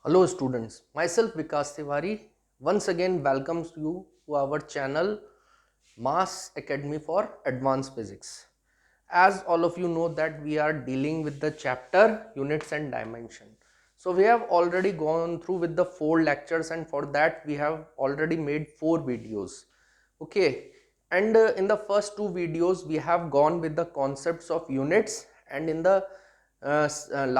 Hello students, myself Vikas Tiwari once again welcomes you to our channel Mass Academy for Advanced Physics. As all of you know that we are dealing with the chapter Units and Dimension. So we have already gone through with the 4 lectures, and for that we have already made 4 videos. Okay, and in the first 2 videos we have gone with the concepts of units, and in the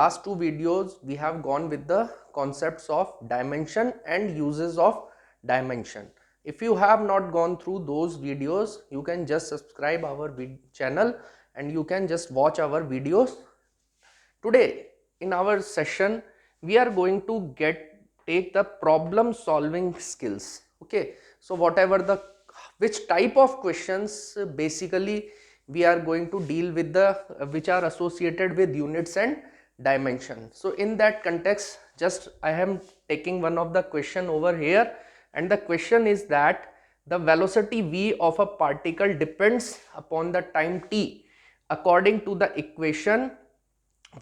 last 2 videos we have gone with the concepts of dimension and uses of dimension. If you have not gone through those videos, you can just subscribe our channel and you can just watch our videos. Today in our session we are going to take the problem solving skills. Okay, so whatever the which type of questions basically we are going to deal with the which are associated with units and dimension. So in that context, just I am taking one of the question over here, and the question is that the velocity v of a particle depends upon the time t according to the equation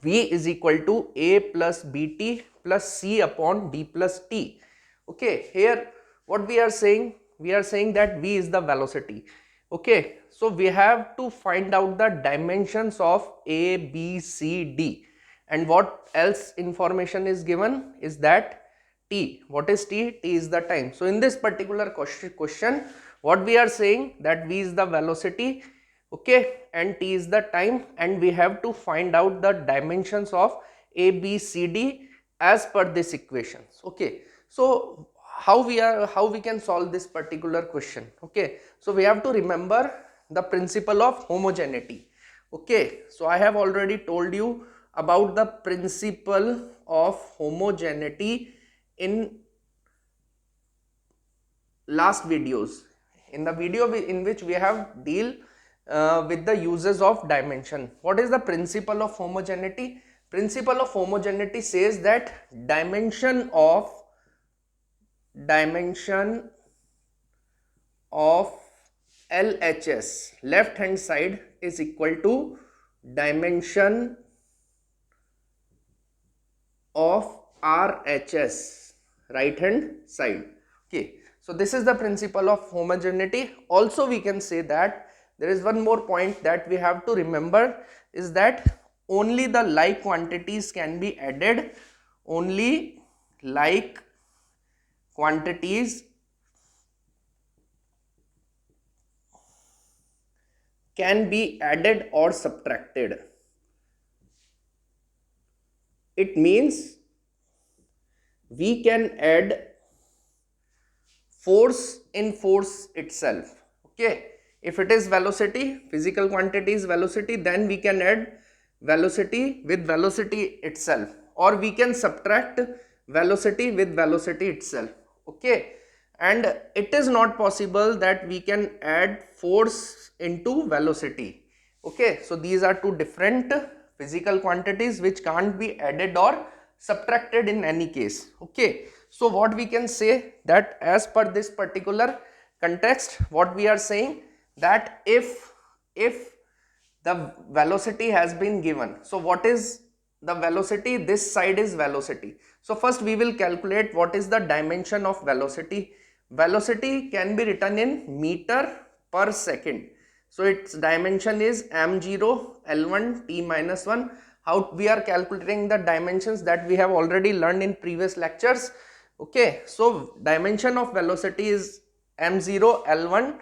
v is equal to a plus bt plus c upon d plus t. Okay, here what we are saying, we are saying that v is the velocity. Okay, so we have to find out the dimensions of a, b, c, d, and what else information is given is that t. What is t? T is the time. So in this particular question what we are saying that v is the velocity, okay, and t is the time, and we have to find out the dimensions of a, b, c, d as per this equations. Okay, so how we can solve this particular question? Okay, so we have to remember the principle of homogeneity. Okay, so I have already told you about the principle of homogeneity in last videos, in the video in which we have deal with the uses of dimension. What is the principle of homogeneity? Principle of homogeneity says that dimension of LHS, left hand side, is equal to dimension of RHS, right hand side. Okay, so this is the principle of homogeneity. Also we can say that there is one more point that we have to remember is that only the like quantities can be added, only like quantities can be added or subtracted. It means we can add force in force itself. Okay, if it is velocity, physical quantity is velocity, then we can add velocity with velocity itself, or we can subtract velocity with velocity itself. Okay, and it is not possible that we can add force into velocity. Okay, so these are two different physical quantities which can't be added or subtracted in any case. Okay, so what we can say that as per this particular context, what we are saying that if the velocity has been given, so what is the velocity? This side is velocity. So first we will calculate what is the dimension of velocity. Velocity can be written in meter per second. So its dimension is m0 l1 t minus 1. How we are calculating the dimensions, that we have already learned in previous lectures. Okay, so dimension of velocity is m0 l1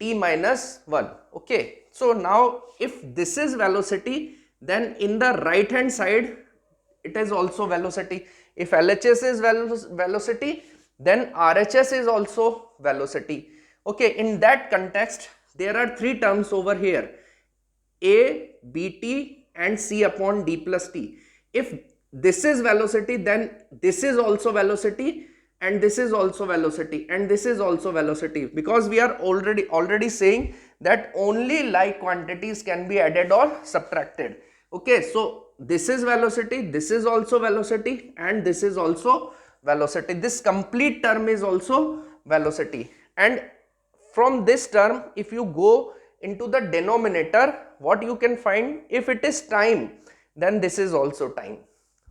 t minus 1. Okay, so now if this is velocity, then in the right hand side it is also velocity. If LHS is velocity, then RHS is also velocity. Okay, in that context there are 3 terms over here: a, bt and c upon d plus t. If this is velocity, then this is also velocity, and this is also velocity, and this is also velocity, because we are already saying that only like quantities can be added or subtracted. Okay, so this is velocity, this is also velocity, and this is also velocity. This complete term is also velocity. And from this term, if you go into the denominator, what you can find, if it is time, then this is also time.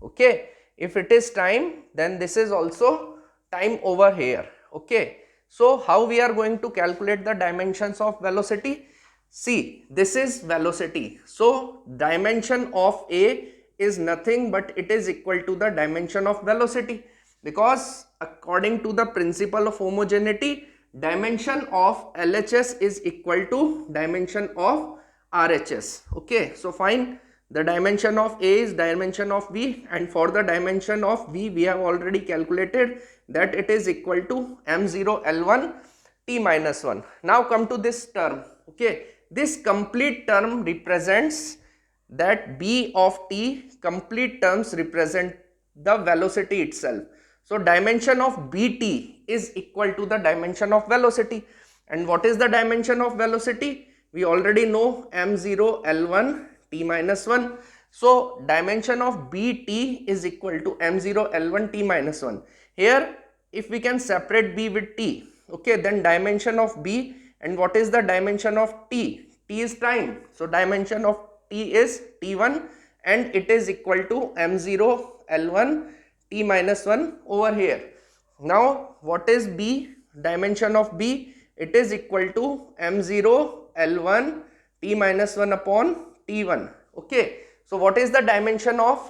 Okay, If it is time, then this is also time over here. Okay, so how we are going to calculate the dimensions of velocity? See, this is velocity, so dimension of A is nothing but it is equal to the dimension of velocity, because according to the principle of homogeneity, dimension of LHS is equal to dimension of RHS. Okay, so fine, the dimension of A is dimension of V, and for the dimension of V we have already calculated that it is equal to m0 L1 t minus 1. Now come to this term. Okay, this complete term represents that B of t, complete terms represent the velocity itself. So dimension of bt is equal to the dimension of velocity. And what is the dimension of velocity? We already know m0 L1 t minus 1. So dimension of bt is equal to m0 L1 t minus 1. Here if we can separate b with t, okay, then dimension of b, and what is the dimension of t? T is time, so dimension of t is t1, and it is equal to m0 L1 t minus 1 over here. Now what is b? Dimension of b, it is equal to m0 L1 t minus 1 upon t1. Okay, so what is the dimension of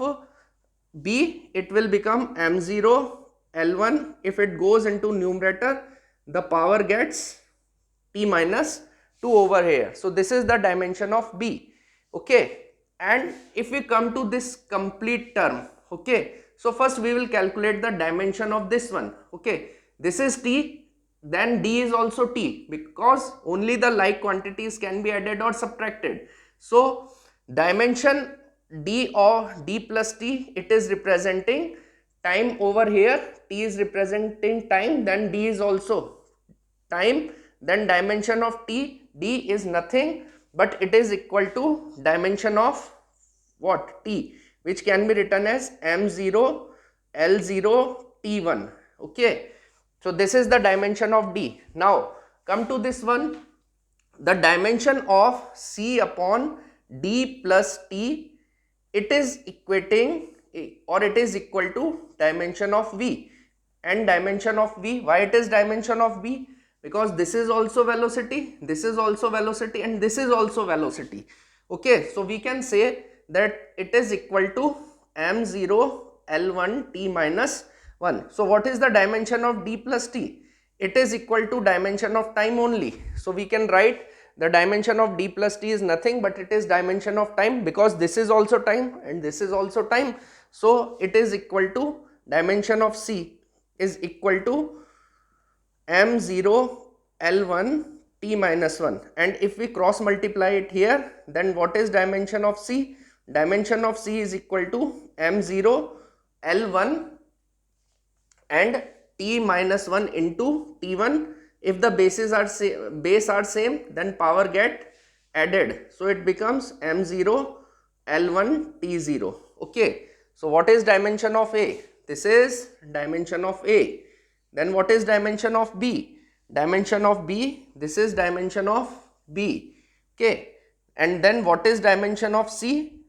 b? It will become m0 L1. If it goes into numerator, the power gets t minus 2 over here. So this is the dimension of b. Okay, and if we come to this complete term, okay, so first we will calculate the dimension of this one. Okay, this is t, then d is also t, because only the like quantities can be added or subtracted. So dimension d or d plus t, it is representing time over here, t is representing time, then d is also time, then dimension of t, d is nothing but it is equal to dimension of what? T, which can be written as m0 L0 t1. Okay, so this is the dimension of d. Now come to this one, the dimension of c upon d plus t, it is equating or it is equal to dimension of v. And dimension of v, why it is dimension of v? Because this is also velocity, this is also velocity, and this is also velocity. Okay, so we can say that it is equal to m0 L1 t minus 1. So what is the dimension of d plus t? It is equal to dimension of time only. So we can write the dimension of d plus t is nothing but it is dimension of time, because this is also time and this is also time. So it is equal to dimension of c is equal to m0 L1 t minus 1. And if we cross multiply it here, then what is dimension of c? Dimension of c is equal to m0 L1 and t minus 1 into t1. If the bases are base are same, then power get added, so it becomes m0 L1 t0. Okay, so what is dimension of a? This is dimension of a. Then what is dimension of b? Dimension of b, this is dimension of b. Okay, and then what is dimension of c?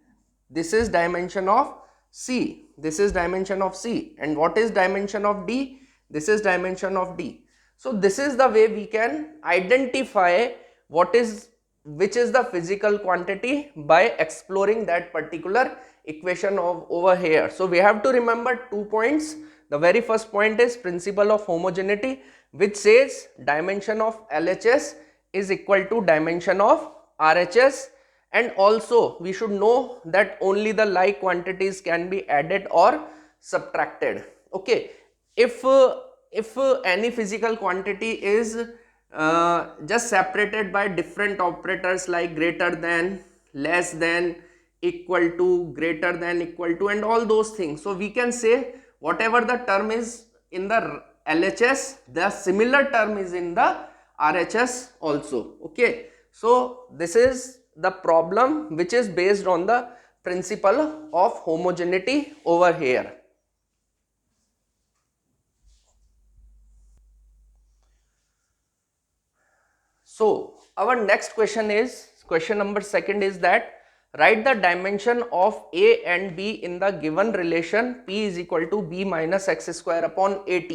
This is dimension of c, this is dimension of c. And what is dimension of d? This is dimension of d. So this is the way we can identify which is the physical quantity by exploring that particular equation of over here. So we have to remember 2 points. The very first point is principle of homogeneity, which says dimension of LHS is equal to dimension of RHS, and also we should know that only the like quantities can be added or subtracted. Okay, if any physical quantity is just separated by different operators like greater than, less than, equal to, greater than, equal to, and all those things, so we can say whatever the term is in the LHS, the similar term is in the RHS also. Okay, so this is the problem which is based on the principle of homogeneity over here. So our next question is, question number 2 is that write the dimension of A and B in the given relation P is equal to B minus x square upon AT.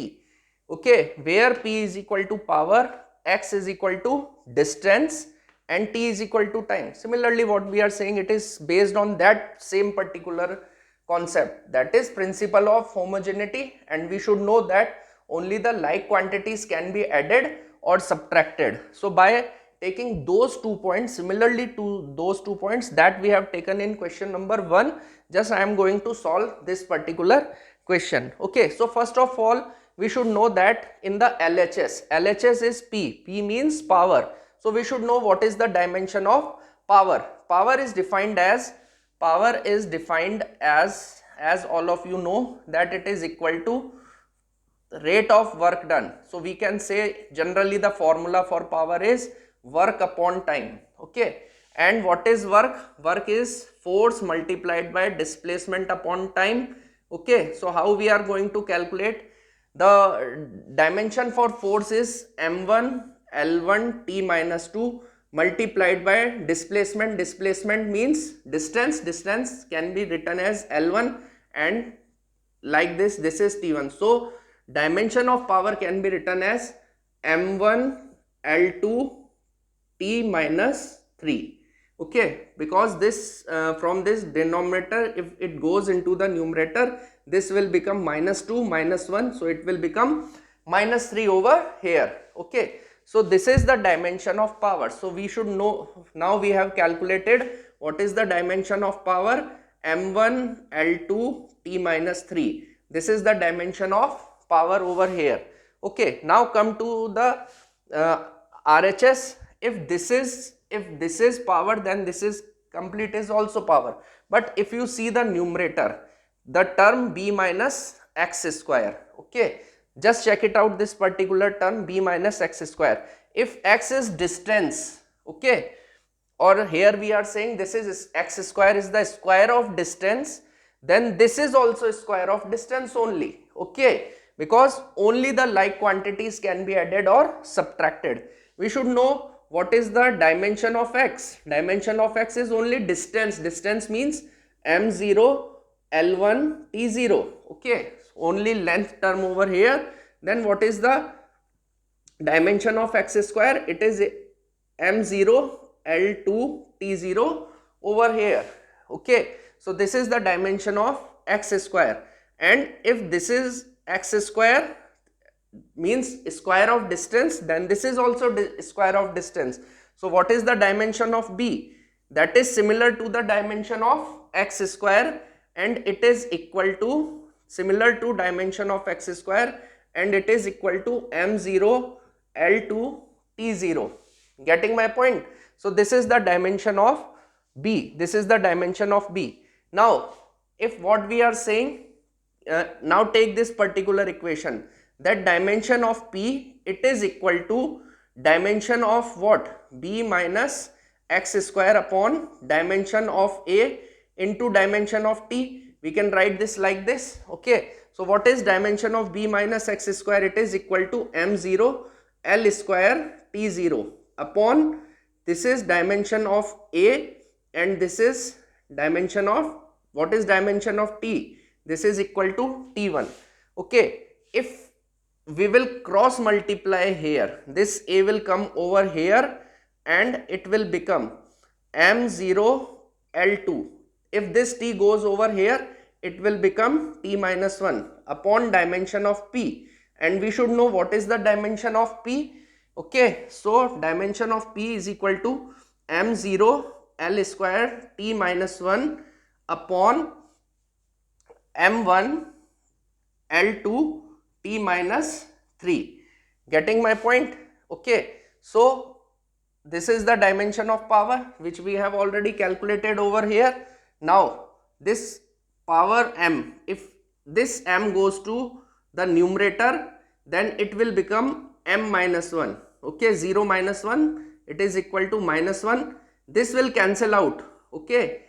Okay, where P is equal to power, x is equal to distance and T is equal to time. Similarly, what we are saying, it is based on that same particular concept, that is principle of homogeneity, and we should know that only the like quantities can be added or subtracted. So by taking those 2 points, similarly to those 2 points that we have taken in question number 1, just I am going to solve this particular question. Okay, so first of all, we should know that in the LHS is P means power. So we should know what is the dimension of power. Power is defined as all of you know that it is equal to rate of work done. So we can say generally the formula for power is work upon time. Okay, and what is work? Work is force multiplied by displacement upon time. Okay, so how we are going to calculate? The dimension for force is m1 L1 T minus 2 multiplied by displacement. Displacement means distance. Distance can be written as L1, and like this is T1. So dimension of power can be written as m1 L2 T minus 3. Okay, because this from this denominator, if it goes into the numerator, this will become minus 2 minus 1, so it will become minus 3 over here. Okay, so this is the dimension of power. So we should know, now we have calculated what is the dimension of power, m1 L2 T minus 3. This is the dimension of power over here. Okay, now come to the RHS. If this is power, then this is complete is also power. But if you see the numerator, the term B minus x square, okay, just check it out, this particular term B minus x square. If x is distance, okay, or here we are saying this is x square is the square of distance, then this is also square of distance only. Okay, because only the like quantities can be added or subtracted. We should know what is the dimension of x. Dimension of x is only distance. Distance means m0 L1 T0. Okay, only length term over here. Then what is the dimension of x square? It is m0 L2 T0 over here. Okay, so this is the dimension of x square, and if this is x square means square of distance, then this is also square of distance. So what is the dimension of B? That is similar to the dimension of x square, and it is equal to similar to dimension of x square, and it is equal to m0 L2 T0. Getting my point? So this is the dimension of B. This is the dimension of B. Now if what we are saying, now take this particular equation, that dimension of P, it is equal to dimension of what? B minus x square upon dimension of A into dimension of T. We can write this like this. Okay, so what is dimension of B minus x square? It is equal to m0 L square T0 upon, this is dimension of A, and this is dimension of, what is dimension of T? This is equal to T1. Okay, if we will cross multiply here, this A will come over here and it will become m0 L2. If this T goes over here, it will become T minus 1 upon dimension of P, and we should know what is the dimension of P. Okay, so dimension of P is equal to m0 L square T minus 1 upon m1 L2 T minus 3. Getting my point? Okay, so this is the dimension of power which we have already calculated over here. Now this power m, if this m goes to the numerator, then it will become m minus 1. Okay, 0 minus 1, it is equal to minus 1. This will cancel out. Okay,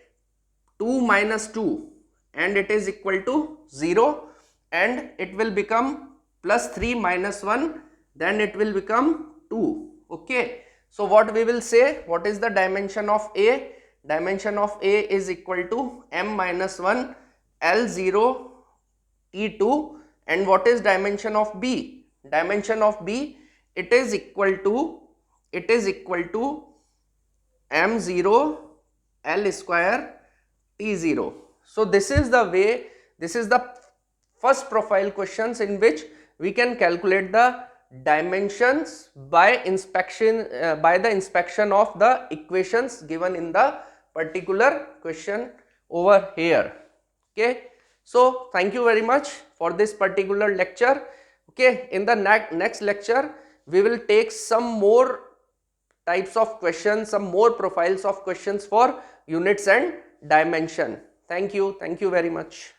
2 minus 2, and it is equal to 0, and it will become plus 3 minus 1, then it will become 2. Okay, so what we will say, what is the dimension of A? dimension of A is equal to m minus 1 L0 T2. And what is dimension of B? Dimension of B, it is equal to m0 L square T0. So this is the way, this is the first profile questions in which we can calculate the dimensions by inspection by the inspection of the equations given in the particular question over here. Okay, so thank you very much for this particular lecture. Okay, in the next lecture we will take some more types of questions, some more profiles of questions for units and dimension. Thank you very much.